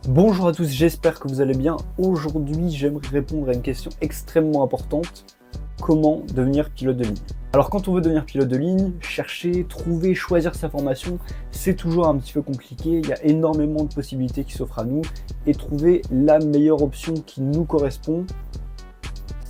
Bonjour à tous, j'espère que vous allez bien. Aujourd'hui, j'aimerais répondre à une question extrêmement importante. Comment devenir pilote de ligne? Alors quand on veut devenir pilote de ligne, chercher, trouver, choisir sa formation, c'est toujours un petit peu compliqué. Il y a énormément de possibilités qui s'offrent à nous et trouver la meilleure option qui nous correspond,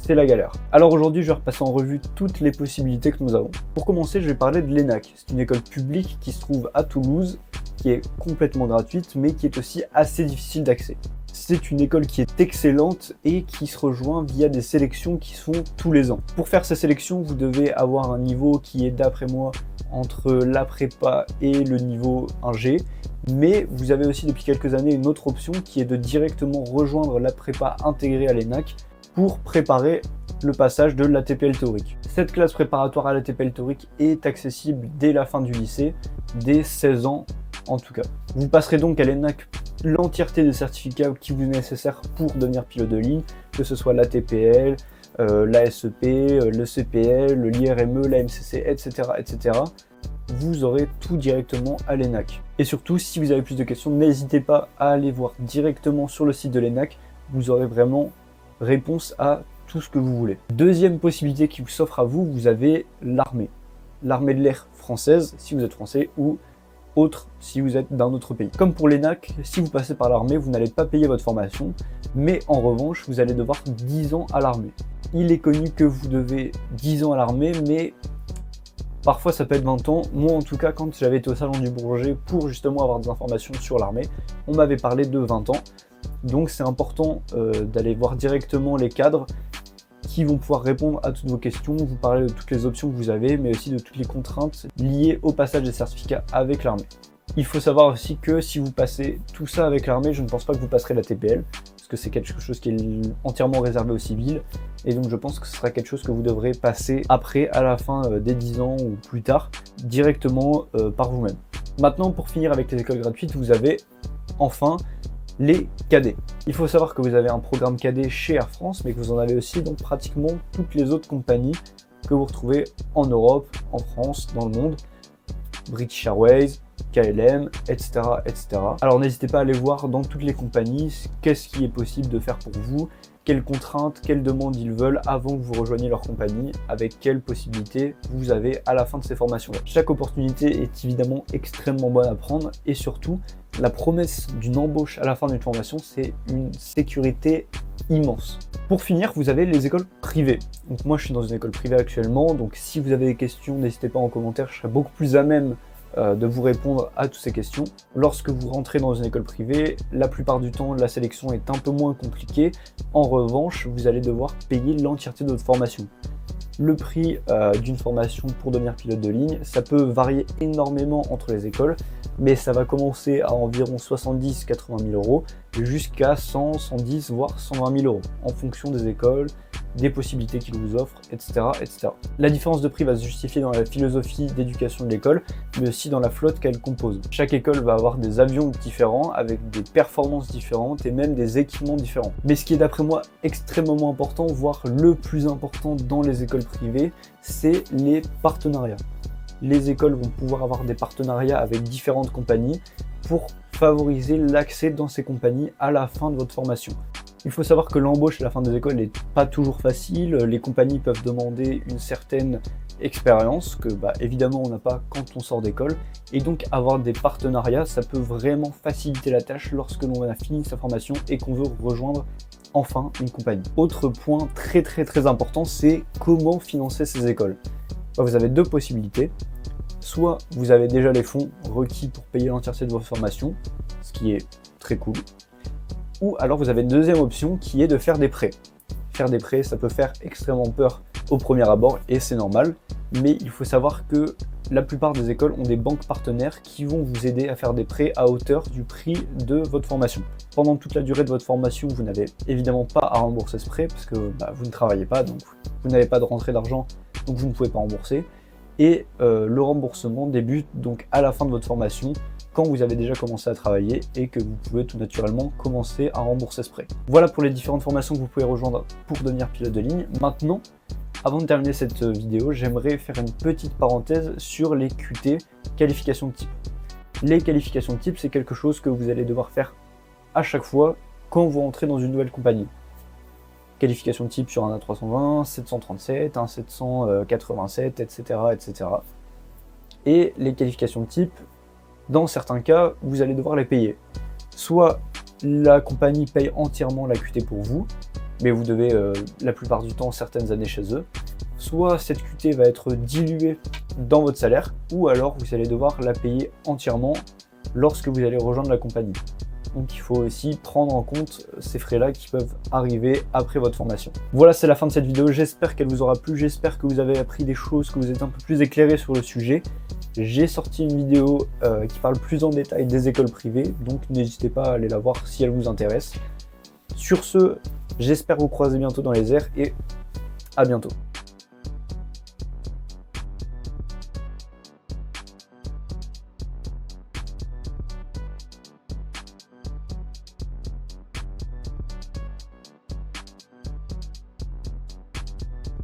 c'est la galère. Alors aujourd'hui, je vais repasser en revue toutes les possibilités que nous avons. Pour commencer, je vais parler de l'ENAC. C'est une école publique qui se trouve à Toulouse, qui est complètement gratuite, mais qui est aussi assez difficile d'accès. C'est une école qui est excellente et qui se rejoint via des sélections qui se font tous les ans. Pour faire ces sélections, vous devez avoir un niveau qui est, d'après moi, entre la prépa et le niveau 1G, mais vous avez aussi depuis quelques années une autre option qui est de directement rejoindre la prépa intégrée à l'ENAC pour préparer le passage de l'ATPL théorique. Cette classe préparatoire à l'ATPL théorique est accessible dès la fin du lycée, dès 16 ans en tout cas. Vous passerez donc à l'ENAC l'entièreté des certificats qui vous est nécessaire pour devenir pilote de ligne, que ce soit l'ATPL, l'ASEP, le CPL, l'IRME, la MCC, etc., etc. Vous aurez tout directement à l'ENAC. Et surtout, si vous avez plus de questions, n'hésitez pas à aller voir directement sur le site de l'ENAC. Vous aurez vraiment réponse à tout ce que vous voulez. Deuxième possibilité qui vous s'offre à vous, vous avez l'armée. L'armée de l'air française, si vous êtes français, ou autre si vous êtes d'un autre pays. Comme pour l'ENAC, si vous passez par l'armée, vous n'allez pas payer votre formation, mais en revanche, vous allez devoir 10 ans à l'armée. Il est connu que vous devez 10 ans à l'armée, mais parfois ça peut être 20 ans. Moi en tout cas, quand j'avais été au Salon du Bourget pour justement avoir des informations sur l'armée, on m'avait parlé de 20 ans. Donc c'est important d'aller voir directement les cadres qui vont pouvoir répondre à toutes vos questions, vous parler de toutes les options que vous avez, mais aussi de toutes les contraintes liées au passage des certificats avec l'armée. Il faut savoir aussi que si vous passez tout ça avec l'armée, je ne pense pas que vous passerez la TPL, parce que c'est quelque chose qui est entièrement réservé aux civils, et donc je pense que ce sera quelque chose que vous devrez passer après, à la fin des 10 ans ou plus tard, directement par vous-même. Maintenant, pour finir avec les écoles gratuites, vous avez enfin les cadets. Il faut savoir que vous avez un programme cadet chez Air France, mais que vous en avez aussi dans pratiquement toutes les autres compagnies que vous retrouvez en Europe, en France, dans le monde, British Airways, KLM, etc., etc. Alors n'hésitez pas à aller voir dans toutes les compagnies qu'est-ce qui est possible de faire pour vous, quelles contraintes, quelles demandes ils veulent avant que vous rejoigniez leur compagnie, avec quelles possibilités vous avez à la fin de ces formations-là. Chaque opportunité est évidemment extrêmement bonne à prendre et surtout, la promesse d'une embauche à la fin d'une formation, c'est une sécurité immense. Pour finir, vous avez les écoles privées. Donc moi, je suis dans une école privée actuellement, donc si vous avez des questions, n'hésitez pas en commentaire, je serai beaucoup plus à même de vous répondre à toutes ces questions. Lorsque vous rentrez dans une école privée, la plupart du temps, la sélection est un peu moins compliquée. En revanche, vous allez devoir payer l'entièreté de votre formation. Le prix d'une formation pour devenir pilote de ligne, ça peut varier énormément entre les écoles, mais ça va commencer à environ 70-80 000 euros jusqu'à 100, 110, voire 120 000 euros en fonction des écoles, des possibilités qu'ils vous offrent, etc., etc. La différence de prix va se justifier dans la philosophie d'éducation de l'école, mais aussi dans la flotte qu'elle compose. Chaque école va avoir des avions différents, avec des performances différentes et même des équipements différents. Mais ce qui est d'après moi extrêmement important, voire le plus important dans les écoles privées, c'est les partenariats. Les écoles vont pouvoir avoir des partenariats avec différentes compagnies pour favoriser l'accès dans ces compagnies à la fin de votre formation. Il faut savoir que l'embauche à la fin des écoles n'est pas toujours facile. Les compagnies peuvent demander une certaine expérience que évidemment on n'a pas quand on sort d'école, et donc avoir des partenariats, ça peut vraiment faciliter la tâche lorsque l'on a fini sa formation et qu'on veut rejoindre enfin une compagnie. Autre point très important, c'est comment financer ces écoles. Vous avez deux possibilités. Soit vous avez déjà les fonds requis pour payer l'entièreté de votre formation, ce qui est très cool. Ou alors vous avez une deuxième option qui est de faire des prêts. Faire des prêts, ça peut faire extrêmement peur au premier abord et c'est normal, mais il faut savoir que la plupart des écoles ont des banques partenaires qui vont vous aider à faire des prêts à hauteur du prix de votre formation. Pendant toute la durée de votre formation, vous n'avez évidemment pas à rembourser ce prêt parce que vous ne travaillez pas, donc vous n'avez pas de rentrée d'argent, donc vous ne pouvez pas rembourser. Et le remboursement débute donc à la fin de votre formation, quand vous avez déjà commencé à travailler et que vous pouvez tout naturellement commencer à rembourser ce prêt. Voilà pour les différentes formations que vous pouvez rejoindre pour devenir pilote de ligne. Maintenant, avant de terminer cette vidéo, j'aimerais faire une petite parenthèse sur les QT, qualifications de type. Les qualifications de type, c'est quelque chose que vous allez devoir faire à chaque fois quand vous entrez dans une nouvelle compagnie. Qualification type sur un A320, 737, un 787, etc., etc. Et les qualifications type, dans certains cas, vous allez devoir les payer. Soit la compagnie paye entièrement la QT pour vous, mais vous devez la plupart du temps certaines années chez eux. Soit cette QT va être diluée dans votre salaire, ou alors vous allez devoir la payer entièrement lorsque vous allez rejoindre la compagnie. Donc il faut aussi prendre en compte ces frais-là qui peuvent arriver après votre formation. Voilà, c'est la fin de cette vidéo. J'espère qu'elle vous aura plu, j'espère que vous avez appris des choses, que vous êtes un peu plus éclairé sur le sujet. J'ai sorti une vidéo qui parle plus en détail des écoles privées, donc n'hésitez pas à aller la voir si elle vous intéresse. Sur ce, j'espère vous croiser bientôt dans les airs et à bientôt.